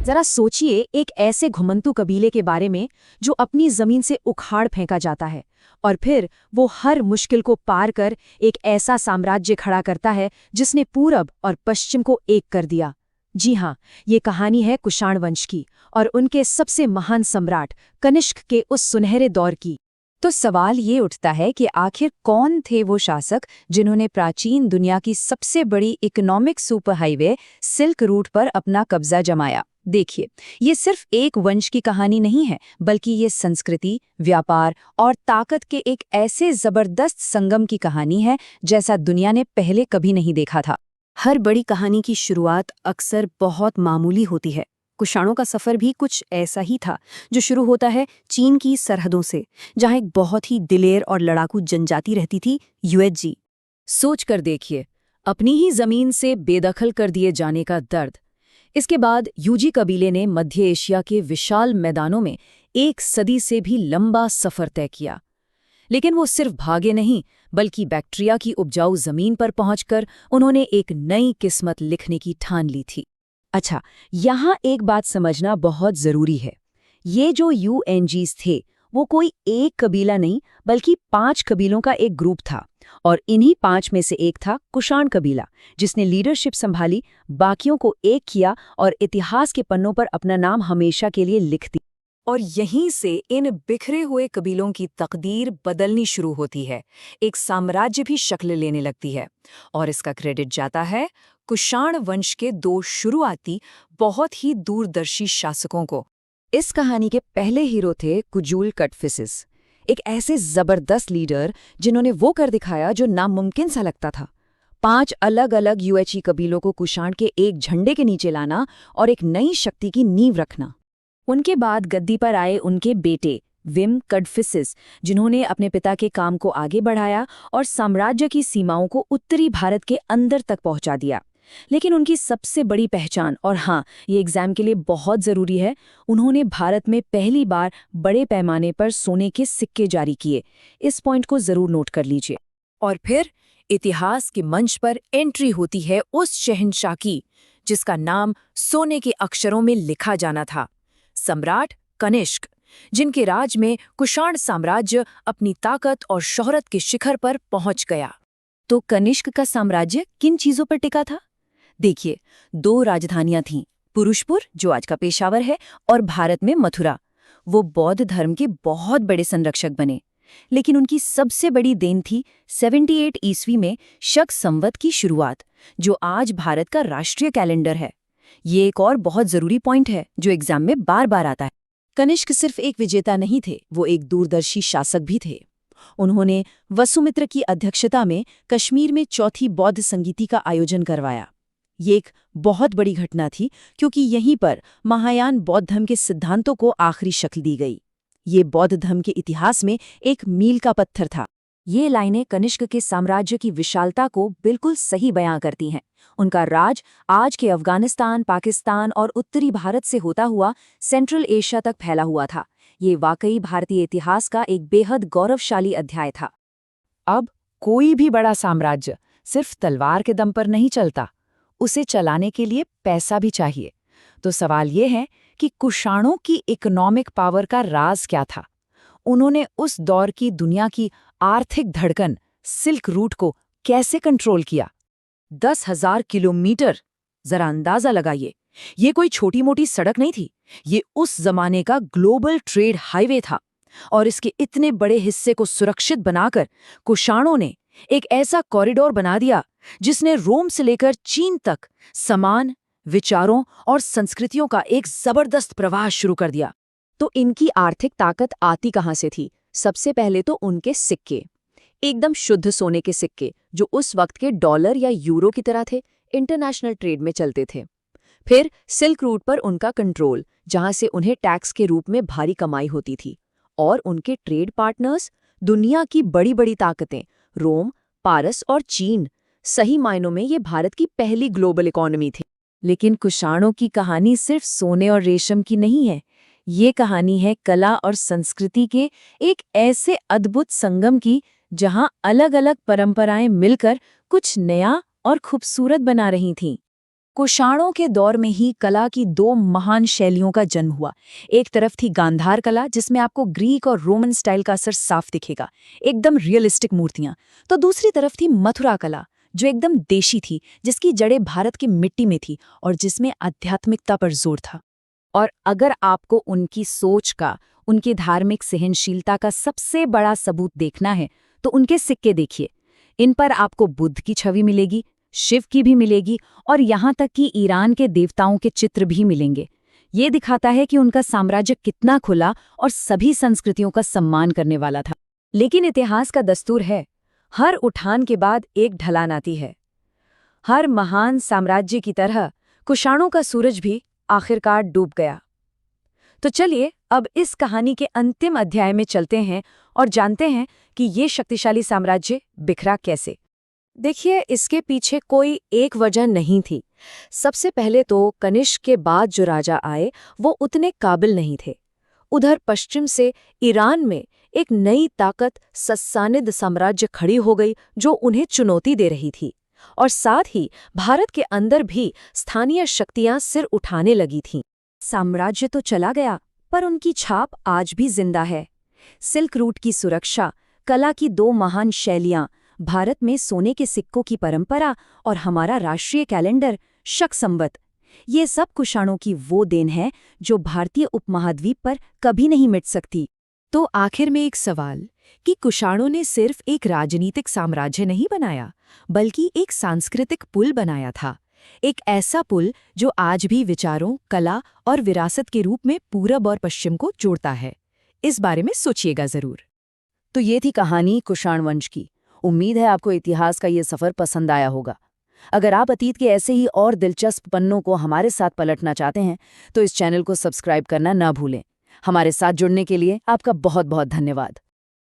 जरा सोचिए एक ऐसे घुमंतू कबीले के बारे में जो अपनी जमीन से उखाड़ फेंका जाता है और फिर वो हर मुश्किल को पार कर एक ऐसा साम्राज्य खड़ा करता है जिसने पूरब और पश्चिम को एक कर दिया। जी हाँ, ये कहानी है कुषाण वंश की और उनके सबसे महान सम्राट कनिष्क के उस सुनहरे दौर की। तो सवाल ये उठता है कि आखिर कौन थे वो शासक जिन्होंने प्राचीन दुनिया की सबसे बड़ी economic super highway silk route पर अपना कब्जा जमाया। देखिए, ये सिर्फ एक वंश की कहानी नहीं है, बल्कि ये संस्कृति, व्यापार और ताकत के एक ऐसे जबरदस्त संगम की कहानी है जैसा दुनिया ने पहले कभी नहीं देखा था। हर बड़ी कहानी की शुरुआत अक्सर बहुत मामूली होती है। कुषाणों का सफर भी कुछ ऐसा ही था, जो शुरू होता है चीन की सरहदों से, जहां एक बहुत ही दिलेर और लड़ाकू जनजाति रहती थी, युएझी। सोच कर देखिए, अपनी ही जमीन से बेदखल कर दिए जाने का दर्द। इसके बाद यूजी कबीले ने मध्य एशिया के विशाल मैदानों में एक सदी से भी लंबा सफर तय किया। लेकिन वो सिर्फ भागे नहीं, बल्कि बैक्टीरिया की उपजाऊ जमीन पर पहुंचकर उन्होंने एक नई किस्मत लिखने की ठान ली थी। अच्छा, यहाँ एक बात समझना बहुत जरूरी है। ये जो यूएनजीज थे, वो कोई एक कबीला नहीं, बल्कि 5 कबीलों का एक ग्रुप था। और इन्हीं 5 में से एक था कुषाण कबीला, जिसने लीडरशिप संभाली, बाकियों को एक किया और इतिहास के पन्नों पर अपना नाम हमेशा के लिए लिख दी। और यहीं से इन बिखरे हुए कबीलों की तकदीर बदलनी शुरू होती है। एक साम्राज्य भी शक्ल लेने लगती है। और इसका क्रेडिट जाता है कुषाण वंश के 2 शुरुआती, बहुत ही दूरदर्शी शासकों को। इस कहानी के पहले हीरो थे कुजुल कटफिसिस, एक ऐसे जबरदस्त लीडर जिन्होंने वो कर दिखाया जो नामुमकिन सा लगता था। 5 अलग अलग यूएझी कबीलों को कुषाण के एक झंडे के नीचे लाना और एक नई शक्ति की नींव रखना। उनके बाद गद्दी पर आए उनके बेटे विम कटफिसिस, जिन्होंने अपने पिता के काम को आगे बढ़ाया और साम्राज्य की सीमाओं को उत्तरी भारत के अंदर तक पहुंचा दिया। लेकिन उनकी सबसे बड़ी पहचान, और हाँ, ये एग्जाम के लिए बहुत ज़रूरी है, उन्होंने भारत में पहली बार बड़े पैमाने पर सोने के सिक्के जारी किए। इस पॉइंट को ज़रूर नोट कर लीजिए। और फिर इतिहास के मंच पर एंट्री होती है उस शहंशाह की, जिसका नाम सोने के अक्षरों में लिखा जाना था, सम्राट कनिष्क, जिनके राज में कुषाण साम्राज्य अपनी ताकत और शोहरत के शिखर पर पहुंच गया। तो कनिष्क का साम्राज्य किन चीजों पर टिका था? देखिए, 2 राजधानियां थीं, पुरुषपुर, जो आज का पेशावर है, और भारत में मथुरा। वो बौद्ध धर्म के बहुत बड़े संरक्षक बने। लेकिन उनकी सबसे बड़ी देन थी 78 ईस्वी में शक संवत की शुरुआत, जो आज भारत का राष्ट्रीय कैलेंडर है। ये एक और बहुत जरूरी पॉइंट है जो एग्जाम में बार बार आता है। कनिष्क सिर्फ एक विजेता नहीं थे, वो एक दूरदर्शी शासक भी थे। उन्होंने वसुमित्र की अध्यक्षता में कश्मीर में चौथी बौद्ध संगीति का आयोजन करवाया। ये एक बहुत बड़ी घटना थी, क्योंकि यहीं पर महायान बौद्ध धर्म के सिद्धांतों को आखिरी शक्ल दी गई। ये बौद्ध धर्म के इतिहास में एक मील का पत्थर था। ये लाइनें कनिष्क के साम्राज्य की विशालता को बिल्कुल सही बयां करती हैं। उनका राज आज के अफगानिस्तान, पाकिस्तान और उत्तरी भारत से होता हुआ सेंट्रल एशिया तक फैला हुआ था। ये वाकई भारतीय इतिहास का एक बेहद गौरवशाली अध्याय था। अब कोई भी बड़ा साम्राज्य सिर्फ तलवार के दम पर नहीं चलता, उसे चलाने के लिए पैसा भी चाहिए। तो सवाल ये है कि कुषाणों की इकोनॉमिक पावर का राज क्या था? उन्होंने उस दौर की दुनिया की आर्थिक धड़कन सिल्क रूट को कैसे कंट्रोल किया? 10,000 किलोमीटर, जरा अंदाजा लगाइए। ये कोई छोटी मोटी सड़क नहीं थी, ये उस जमाने का ग्लोबल ट्रेड हाईवे था। और इसके इतने बड़े हिस्से को सुरक्षित बनाकर कुषाणों ने एक ऐसा कॉरिडोर बना दिया जिसने रोम से लेकर चीन तक सामान, विचारों और संस्कृतियों का एक जबरदस्त प्रवाह शुरू कर दिया। तो इनकी आर्थिक ताकत आती कहाँ से थी? सबसे पहले तो उनके सिक्के, एकदम शुद्ध सोने के सिक्के, जो उस वक्त के डॉलर या यूरो की तरह थे, इंटरनेशनल ट्रेड में चलते थे। फिर सिल्क रूट पर उनका कंट्रोल, जहां से उन्हें टैक्स के रूप में भारी कमाई होती थी। और उनके ट्रेड पार्टनर्स, दुनिया की बड़ी बड़ी ताकतें, रोम, पारस और चीन। सही मायनों में ये भारत की पहली ग्लोबल इकोनॉमी थी। लेकिन कुषाणों की कहानी सिर्फ सोने और रेशम की नहीं है। ये कहानी है कला और संस्कृति के एक ऐसे अद्भुत संगम की, जहां अलग अलग परंपराएं मिलकर कुछ नया और खूबसूरत बना रही थीं। कुषाणों के दौर में ही कला की दो महान शैलियों का जन्म हुआ। एक तरफ थी गांधार कला, जिसमें आपको ग्रीक और रोमन स्टाइल का असर साफ दिखेगा, एकदम रियलिस्टिक मूर्तियां। तो दूसरी तरफ थी मथुरा कला, जो एकदम देशी थी, जिसकी जड़ें भारत की मिट्टी में थी और जिसमें आध्यात्मिकता पर जोर था। और अगर आपको उनकी सोच का, उनकी धार्मिक सहनशीलता का सबसे बड़ा सबूत देखना है तो उनके सिक्के देखिए। इन पर आपको बुद्ध की छवि मिलेगी, शिव की भी मिलेगी और यहाँ तक कि ईरान के देवताओं के चित्र भी मिलेंगे। ये दिखाता है कि उनका साम्राज्य कितना खुला और सभी संस्कृतियों का सम्मान करने वाला था। लेकिन इतिहास का दस्तूर है, हर उठान के बाद एक ढलान आती है। हर महान साम्राज्य की तरह कुषाणों का सूरज भी आखिरकार डूब गया। तो चलिए अब इस कहानी के अंतिम अध्याय में चलते हैं और जानते हैं कि ये शक्तिशाली साम्राज्य बिखरा कैसे। देखिए, इसके पीछे कोई एक वजह नहीं थी। सबसे पहले तो कनिष्क के बाद जो राजा आए वो उतने काबिल नहीं थे। उधर पश्चिम से ईरान में एक नई ताकत सस्सानिद साम्राज्य खड़ी हो गई जो उन्हें चुनौती दे रही थी। और साथ ही भारत के अंदर भी स्थानीय शक्तियां सिर उठाने लगी थीं। साम्राज्य तो चला गया, पर उनकी छाप आज भी जिंदा है। सिल्क रूट की सुरक्षा, कला की दो महान शैलियां, भारत में सोने के सिक्कों की परंपरा और हमारा राष्ट्रीय कैलेंडर शक संवत, ये सब कुषाणों की वो देन है जो भारतीय उपमहाद्वीप पर कभी नहीं मिट सकती। तो आखिर में एक सवाल कि कुषाणों ने सिर्फ एक राजनीतिक साम्राज्य नहीं बनाया, बल्कि एक सांस्कृतिक पुल बनाया था। एक ऐसा पुल जो आज भी विचारों, कला और विरासत के रूप में पूरब और पश्चिम को जोड़ता है। इस बारे में सोचिएगा जरूर। तो ये थी कहानी कुषाण वंश की। उम्मीद है आपको इतिहास का ये सफ़र पसंद आया होगा। अगर आप अतीत के ऐसे ही और दिलचस्प पन्नों को हमारे साथ पलटना चाहते हैं तो इस चैनल को सब्सक्राइब करना ना भूलें। हमारे साथ जुड़ने के लिए आपका बहुत बहुत धन्यवाद।